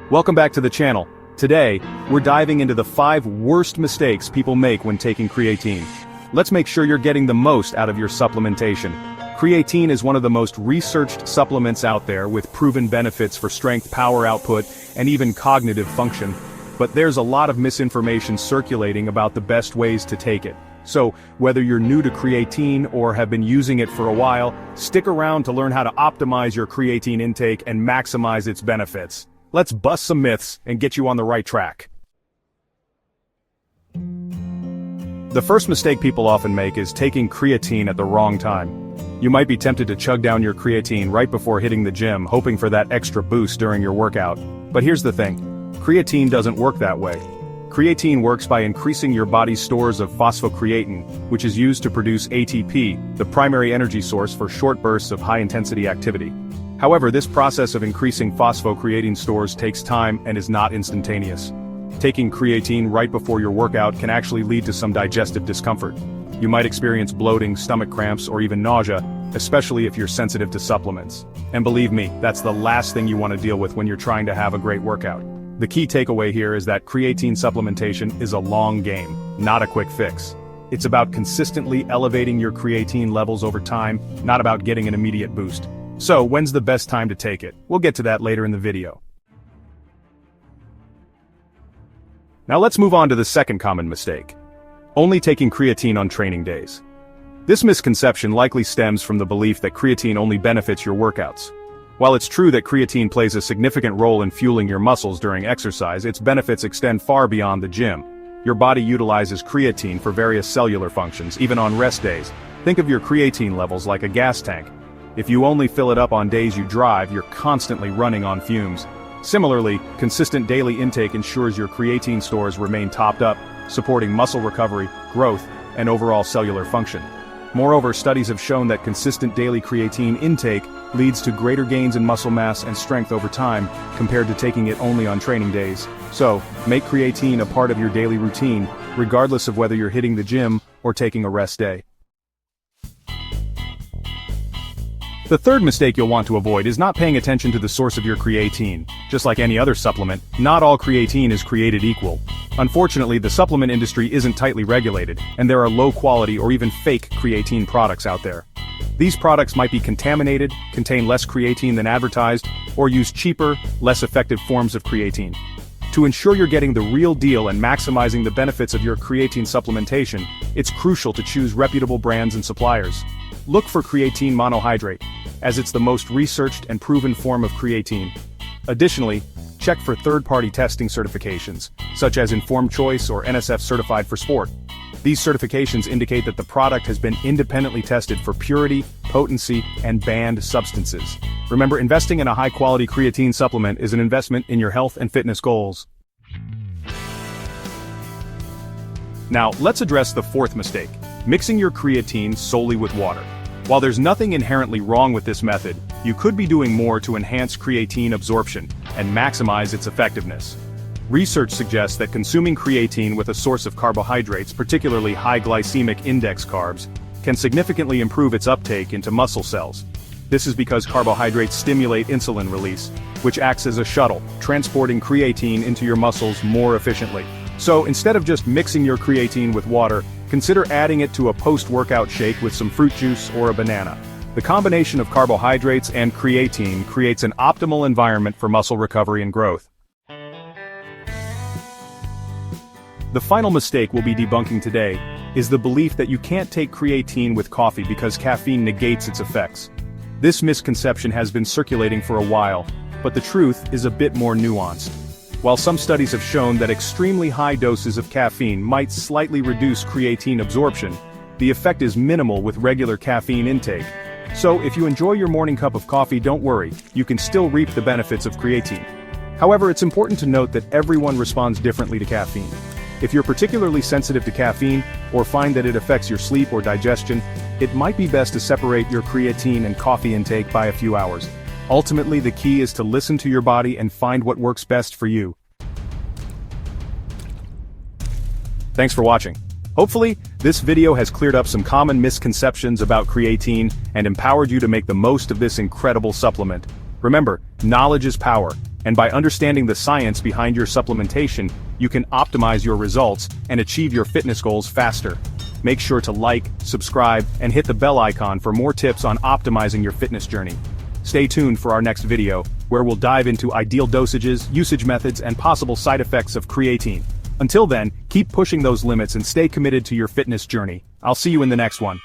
Welcome back to the channel. Today, we're diving into the 5 worst mistakes people make when taking creatine. Let's make sure you're getting the most out of your supplementation. Creatine is one of the most researched supplements out there with proven benefits for strength, power output, and even cognitive function. But there's a lot of misinformation circulating about the best ways to take it. So, whether you're new to creatine or have been using it for a while, stick around to learn how to optimize your creatine intake and maximize its benefits. Let's bust some myths and get you on the right track. The first mistake people often make is taking creatine at the wrong time. You might be tempted to chug down your creatine right before hitting the gym, hoping for that extra boost during your workout. But here's the thing, creatine doesn't work that way. Creatine works by increasing your body's stores of phosphocreatine, which is used to produce ATP, the primary energy source for short bursts of high-intensity activity. However, this process of increasing phosphocreatine stores takes time and is not instantaneous. Taking creatine right before your workout can actually lead to some digestive discomfort. You might experience bloating, stomach cramps, or even nausea, especially if you're sensitive to supplements. And believe me, that's the last thing you want to deal with when you're trying to have a great workout. The key takeaway here is that creatine supplementation is a long game, not a quick fix. It's about consistently elevating your creatine levels over time, not about getting an immediate boost. So, when's the best time to take it? We'll get to that later in the video. Now let's move on to the second common mistake. Only taking creatine on training days. This misconception likely stems from the belief that creatine only benefits your workouts. While it's true that creatine plays a significant role in fueling your muscles during exercise, its benefits extend far beyond the gym. Your body utilizes creatine for various cellular functions, even on rest days. Think of your creatine levels like a gas tank. If you only fill it up on days you drive, you're constantly running on fumes. Similarly, consistent daily intake ensures your creatine stores remain topped up, supporting muscle recovery, growth, and overall cellular function. Moreover, studies have shown that consistent daily creatine intake leads to greater gains in muscle mass and strength over time, compared to taking it only on training days. So, make creatine a part of your daily routine, regardless of whether you're hitting the gym or taking a rest day. The third mistake you'll want to avoid is not paying attention to the source of your creatine. Just like any other supplement, not all creatine is created equal. Unfortunately, the supplement industry isn't tightly regulated, and there are low-quality or even fake creatine products out there. These products might be contaminated, contain less creatine than advertised, or use cheaper, less effective forms of creatine. To ensure you're getting the real deal and maximizing the benefits of your creatine supplementation, it's crucial to choose reputable brands and suppliers. Look for creatine monohydrate, as it's the most researched and proven form of creatine. Additionally, check for third-party testing certifications, such as Informed Choice or NSF Certified for Sport. These certifications indicate that the product has been independently tested for purity, potency, and banned substances. Remember, investing in a high-quality creatine supplement is an investment in your health and fitness goals. Now, let's address the fourth mistake, mixing your creatine solely with water. While there's nothing inherently wrong with this method, you could be doing more to enhance creatine absorption and maximize its effectiveness. Research suggests that consuming creatine with a source of carbohydrates, particularly high glycemic index carbs, can significantly improve its uptake into muscle cells. This is because carbohydrates stimulate insulin release, which acts as a shuttle, transporting creatine into your muscles more efficiently. So instead of just mixing your creatine with water, consider adding it to a post-workout shake with some fruit juice or a banana. The combination of carbohydrates and creatine creates an optimal environment for muscle recovery and growth. The final mistake we'll be debunking today is the belief that you can't take creatine with coffee because caffeine negates its effects. This misconception has been circulating for a while, but the truth is a bit more nuanced. While some studies have shown that extremely high doses of caffeine might slightly reduce creatine absorption, the effect is minimal with regular caffeine intake. So if you enjoy your morning cup of coffee, don't worry, you can still reap the benefits of creatine. However, it's important to note that everyone responds differently to caffeine. If you're particularly sensitive to caffeine, or find that it affects your sleep or digestion, it might be best to separate your creatine and coffee intake by a few hours. Ultimately, the key is to listen to your body and find what works best for you. Thanks for watching. Hopefully, this video has cleared up some common misconceptions about creatine and empowered you to make the most of this incredible supplement. Remember, knowledge is power, and by understanding the science behind your supplementation, you can optimize your results and achieve your fitness goals faster. Make sure to like, subscribe, and hit the bell icon for more tips on optimizing your fitness journey. Stay tuned for our next video, where we'll dive into ideal dosages, usage methods, and possible side effects of creatine. Until then, keep pushing those limits and stay committed to your fitness journey. I'll see you in the next one.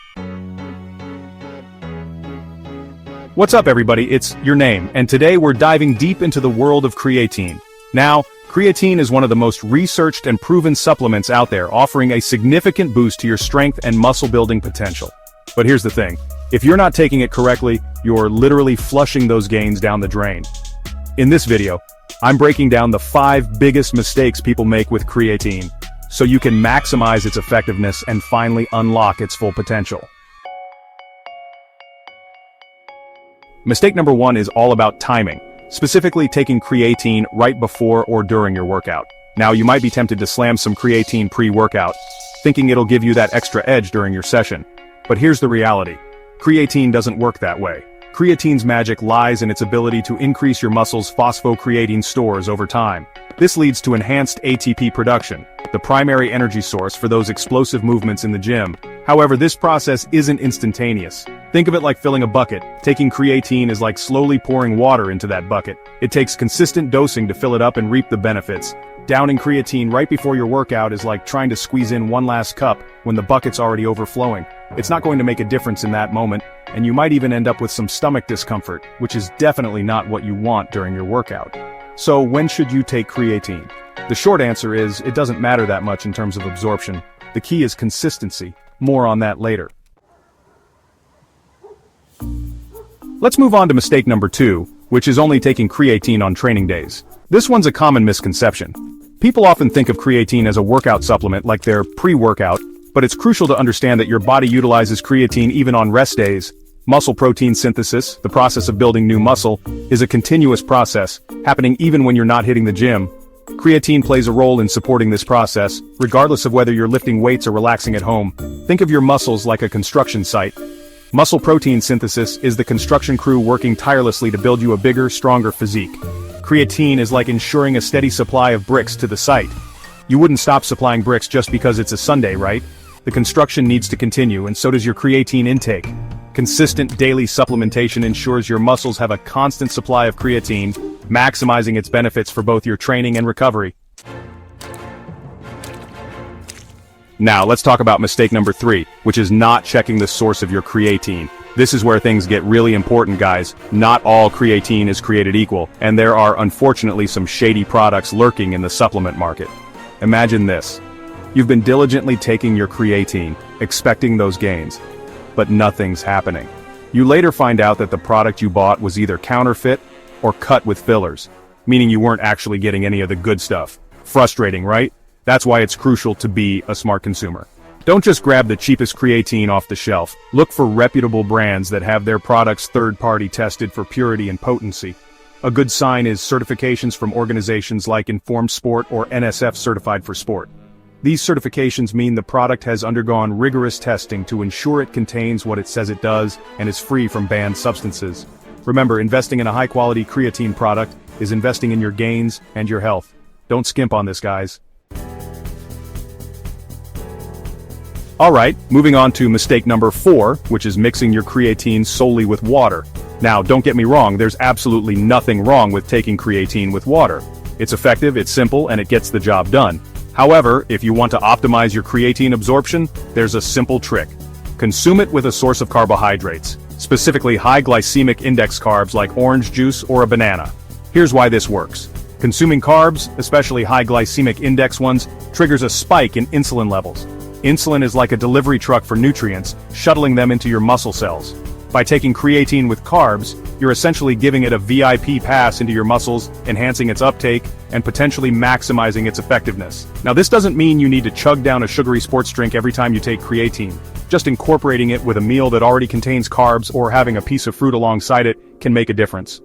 What's up everybody, it's Your Name, and today we're diving deep into the world of creatine. Now, creatine is one of the most researched and proven supplements out there, offering a significant boost to your strength and muscle building potential. But here's the thing, if you're not taking it correctly, you're literally flushing those gains down the drain. In this video, I'm breaking down the 5 biggest mistakes people make with creatine, so you can maximize its effectiveness and finally unlock its full potential. Mistake number 1 is all about timing, specifically taking creatine right before or during your workout. Now, you might be tempted to slam some creatine pre-workout, thinking it'll give you that extra edge during your session. But here's the reality. Creatine doesn't work that way. Creatine's magic lies in its ability to increase your muscle's phosphocreatine stores over time. This leads to enhanced ATP production, the primary energy source for those explosive movements in the gym. However, this process isn't instantaneous. Think of it like filling a bucket. Taking creatine is like slowly pouring water into that bucket. It takes consistent dosing to fill it up and reap the benefits. Downing creatine right before your workout is like trying to squeeze in one last cup when the bucket's already overflowing. It's not going to make a difference in that moment, and you might even end up with some stomach discomfort, which is definitely not what you want during your workout. So when should you take creatine? The short answer is, it doesn't matter that much in terms of absorption. The key is consistency. More on that later. Let's move on to mistake number 2, which is only taking creatine on training days. This one's a common misconception. People often think of creatine as a workout supplement like their pre-workout, but it's crucial to understand that your body utilizes creatine even on rest days. Muscle protein synthesis, the process of building new muscle, is a continuous process, happening even when you're not hitting the gym. Creatine plays a role in supporting this process, regardless of whether you're lifting weights or relaxing at home. Think of your muscles like a construction site. Muscle protein synthesis is the construction crew working tirelessly to build you a bigger, stronger physique. Creatine is like ensuring a steady supply of bricks to the site. You wouldn't stop supplying bricks just because it's a Sunday, right? The construction needs to continue, and so does your creatine intake. Consistent daily supplementation ensures your muscles have a constant supply of creatine, maximizing its benefits for both your training and recovery. Now, let's talk about mistake number 3, which is not checking the source of your creatine. This is where things get really important, guys. Not all creatine is created equal, and there are unfortunately some shady products lurking in the supplement market. Imagine this. You've been diligently taking your creatine, expecting those gains, but nothing's happening. You later find out that the product you bought was either counterfeit or cut with fillers, meaning you weren't actually getting any of the good stuff. Frustrating, right? That's why it's crucial to be a smart consumer. Don't just grab the cheapest creatine off the shelf. Look for reputable brands that have their products third-party tested for purity and potency. A good sign is certifications from organizations like Informed Sport or NSF Certified for Sport. These certifications mean the product has undergone rigorous testing to ensure it contains what it says it does and is free from banned substances. Remember, investing in a high-quality creatine product is investing in your gains and your health. Don't skimp on this, guys. Alright, moving on to mistake number 4, which is mixing your creatine solely with water. Now, don't get me wrong, there's absolutely nothing wrong with taking creatine with water. It's effective, it's simple, and it gets the job done. However, if you want to optimize your creatine absorption, there's a simple trick. Consume it with a source of carbohydrates, specifically high glycemic index carbs like orange juice or a banana. Here's why this works. Consuming carbs, especially high glycemic index ones, triggers a spike in insulin levels. Insulin is like a delivery truck for nutrients, shuttling them into your muscle cells. By taking creatine with carbs, you're essentially giving it a VIP pass into your muscles, enhancing its uptake, and potentially maximizing its effectiveness. Now, this doesn't mean you need to chug down a sugary sports drink every time you take creatine. Just incorporating it with a meal that already contains carbs or having a piece of fruit alongside it can make a difference.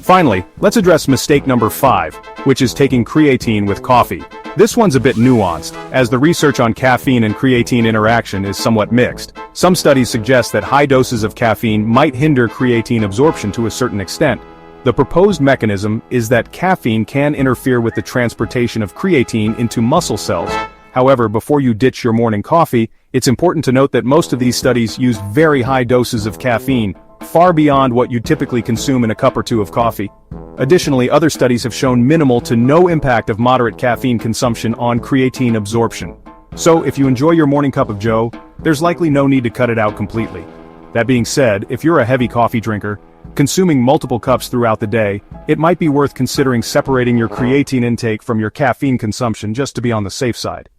Finally, let's address mistake number 5, which is taking creatine with coffee. This one's a bit nuanced, as the research on caffeine and creatine interaction is somewhat mixed. Some studies suggest that high doses of caffeine might hinder creatine absorption to a certain extent. The proposed mechanism is that caffeine can interfere with the transportation of creatine into muscle cells. However, before you ditch your morning coffee, it's important to note that most of these studies use very high doses of caffeine, far beyond what you typically consume in a cup or two of coffee. Additionally, other studies have shown minimal to no impact of moderate caffeine consumption on creatine absorption. So, if you enjoy your morning cup of joe, there's likely no need to cut it out completely. That being said, if you're a heavy coffee drinker, consuming multiple cups throughout the day, it might be worth considering separating your creatine intake from your caffeine consumption just to be on the safe side.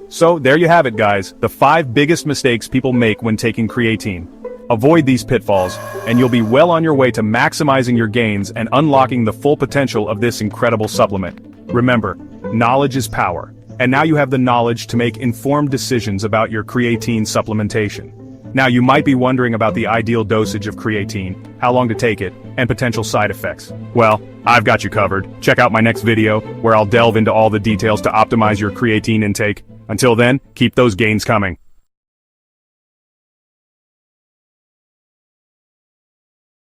So, there you have it guys, the 5 biggest mistakes people make when taking creatine. Avoid these pitfalls, and you'll be well on your way to maximizing your gains and unlocking the full potential of this incredible supplement. Remember, knowledge is power, and now you have the knowledge to make informed decisions about your creatine supplementation. Now you might be wondering about the ideal dosage of creatine, how long to take it, and potential side effects. Well, I've got you covered. Check out my next video, where I'll delve into all the details to optimize your creatine intake. Until then, keep those gains coming.